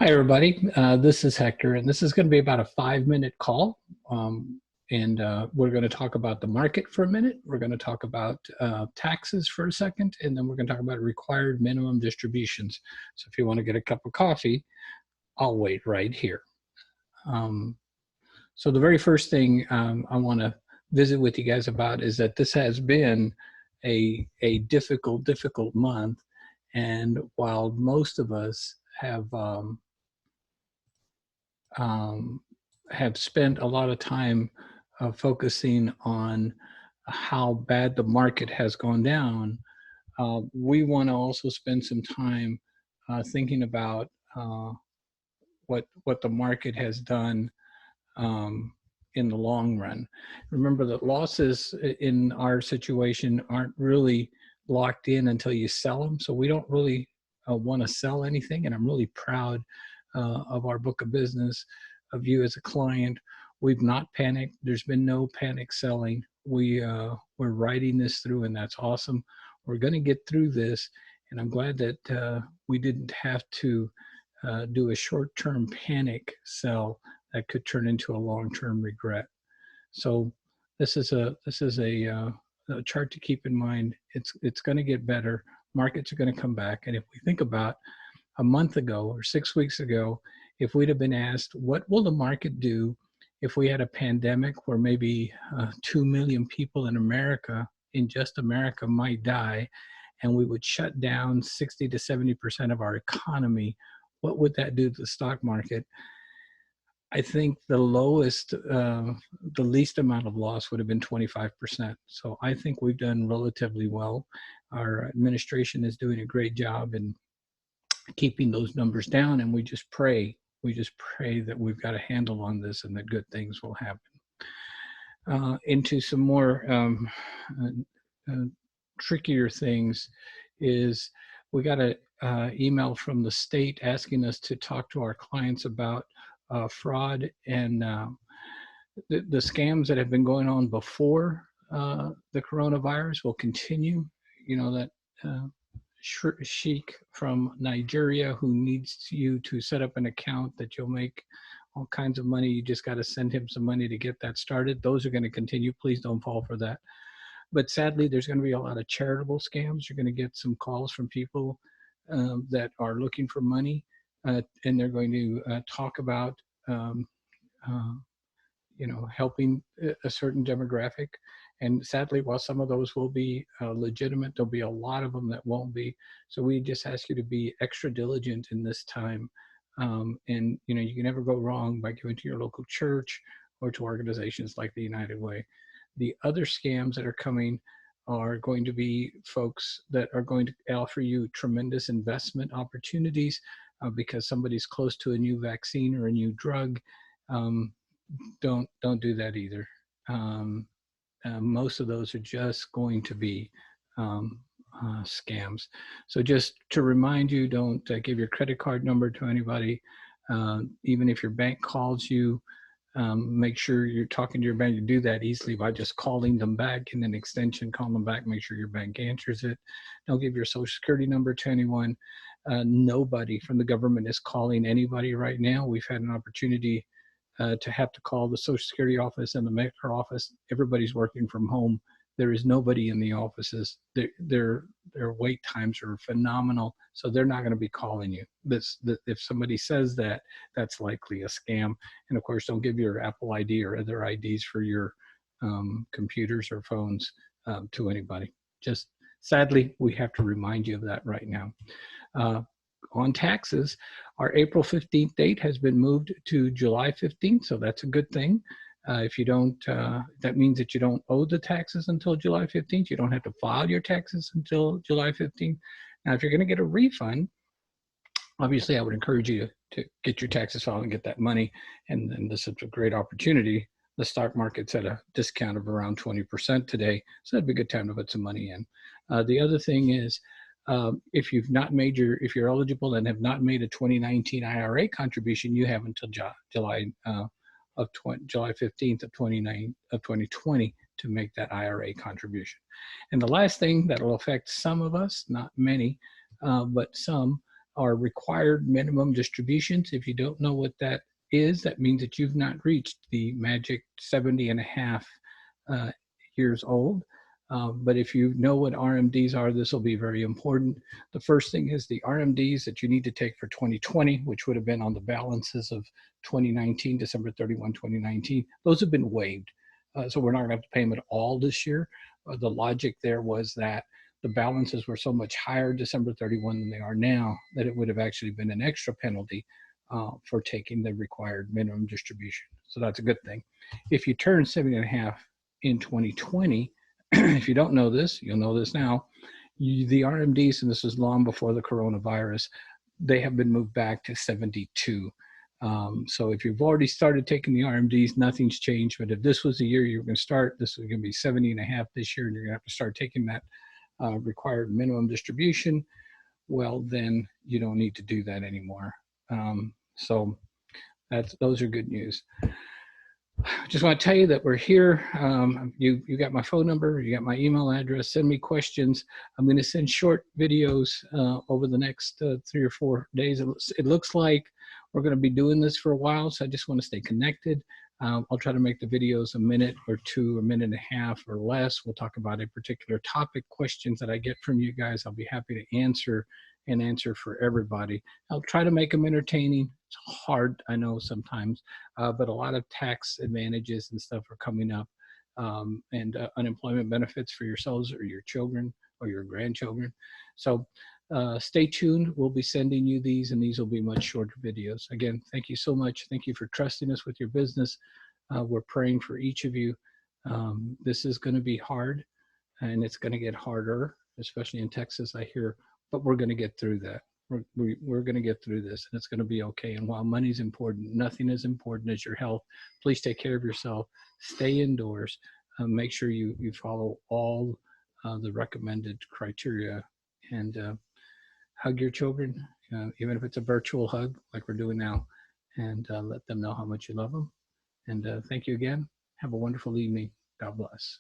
Hi, everybody. This is Hector, and this is going to be about a 5-minute call. We're going to talk about the market for a minute. We're going to talk about taxes for a second, and then we're going to talk about required minimum distributions. So if you want to get a cup of coffee, I'll wait right here. So the very first thing I want to visit with you guys about is that this has been a difficult month. And while most of us have spent a lot of time focusing on how bad the market has gone down, we want to also spend some time thinking about what the market has done in the long run. Remember that losses in our situation aren't really locked in until you sell them. So we don't really want to sell anything. And I'm really proud of our book of business, of you as a client. We've not panicked. There's been no panic selling. We're riding this through, and that's awesome. We're going to get through this, and I'm glad that we didn't have to do a short-term panic sell that could turn into a long-term regret. So this is a chart to keep in mind. It's going to get better. Markets are going to come back, and if we think about a month ago or 6 weeks ago, if we'd have been asked, what will the market do if we had a pandemic where maybe 2 million people in America, in just America, might die, and we would shut down 60 to 70% of our economy, what would that do to the stock market? I think the least amount of loss would have been 25%. So I think we've done relatively well. Our administration is doing a great job in keeping those numbers down, and we just pray that we've got a handle on this and that good things will happen. Into some more trickier things is we got an email from the state asking us to talk to our clients about fraud and the scams that have been going on before the coronavirus will continue. You know, that sheik from Nigeria who needs you to set up an account that you'll make all kinds of money. You just got to send him some money to get that started. Those are going to continue. Please don't fall for that. But sadly, there's going to be a lot of charitable scams. You're going to get some calls from people that are looking for money, and they're going to talk about helping a certain demographic. And sadly, while some of those will be legitimate, there'll be a lot of them that won't be. So we just ask you to be extra diligent in this time. And you can never go wrong by giving to your local church or to organizations like the United Way. The other scams that are coming are going to be folks that are going to offer you tremendous investment opportunities because somebody's close to a new vaccine or a new drug. Don't do that either. Most of those are just going to be scams. So just to remind you, don't give your credit card number to anybody. Even if your bank calls you, make sure you're talking to your bank. You do that easily by just calling them back in an extension, call them back, make sure your bank answers it. Don't give your social security number to anyone. Nobody from the government is calling anybody right now. We've had an opportunity to have to call the Social Security office and the Medicare office. Everybody's working from home. There is nobody in the offices. Their wait times are phenomenal, so they're not going to be calling you. If somebody says that, that's likely a scam. And of course, don't give your Apple ID or other IDs for your computers or phones to anybody. Just sadly, we have to remind you of that right now. On taxes, our April 15th date has been moved to July 15th, so that's a good thing. If you don't, that means that you don't owe the taxes until July 15th. You don't have to file your taxes until July 15th. Now, if you're going to get a refund, obviously I would encourage you to get your taxes filed and get that money. And then this is a great opportunity. The stock market's at a discount of around 20% today, so that'd be a good time to put some money in. The other thing is, if you're eligible and have not made a 2019 IRA contribution, you have until July 15th of 2020 to make that IRA contribution. And the last thing that will affect some of us, not many, but some, are required minimum distributions. If you don't know what that is, that means that you've not reached the magic 70 and a half years old. But if you know what RMDs are, this will be very important. The first thing is the RMDs that you need to take for 2020, which would have been on the balances of 2019, December 31, 2019. Those have been waived. So we're not going to have to pay them at all this year. The logic there was that the balances were so much higher December 31 than they are now that it would have actually been an extra penalty for taking the required minimum distribution. So that's a good thing. If you turn 70 and a half in 2020, if you don't know this, you'll know this now, the RMDs, and this was long before the coronavirus, they have been moved back to 72. So if you've already started taking the RMDs, nothing's changed. But if this was the year you were going to start, this is going to be 70 and a half this year, and you're going to have to start taking that required minimum distribution, well, then you don't need to do that anymore. So those are good news. Just want to tell you that we're here. You got my phone number, you got my email address. Send me questions. I'm going to send short videos over the next 3 or 4 days. It looks like we're going to be doing this for a while, so I just want to stay connected. I'll try to make the videos a minute or two, a minute and a half or less. We'll talk about a particular topic, questions that I get from you guys. I'll be happy to answer for everybody. I'll try to make them entertaining. It's hard, I know sometimes, but a lot of tax advantages and stuff are coming up, and unemployment benefits for yourselves or your children or your grandchildren. So stay tuned. We'll be sending you these, and these will be much shorter videos. Again, thank you so much. Thank you for trusting us with your business. We're praying for each of you. This is going to be hard, and it's going to get harder, especially in Texas, I hear, but we're going to get through that. We're going to get through this, and it's going to be okay. And while money's important, nothing as important as your health. Please take care of yourself. Stay indoors. Make sure you follow all the recommended criteria, and hug your children, even if it's a virtual hug like we're doing now, and let them know how much you love them. And thank you again. Have a wonderful evening. God bless.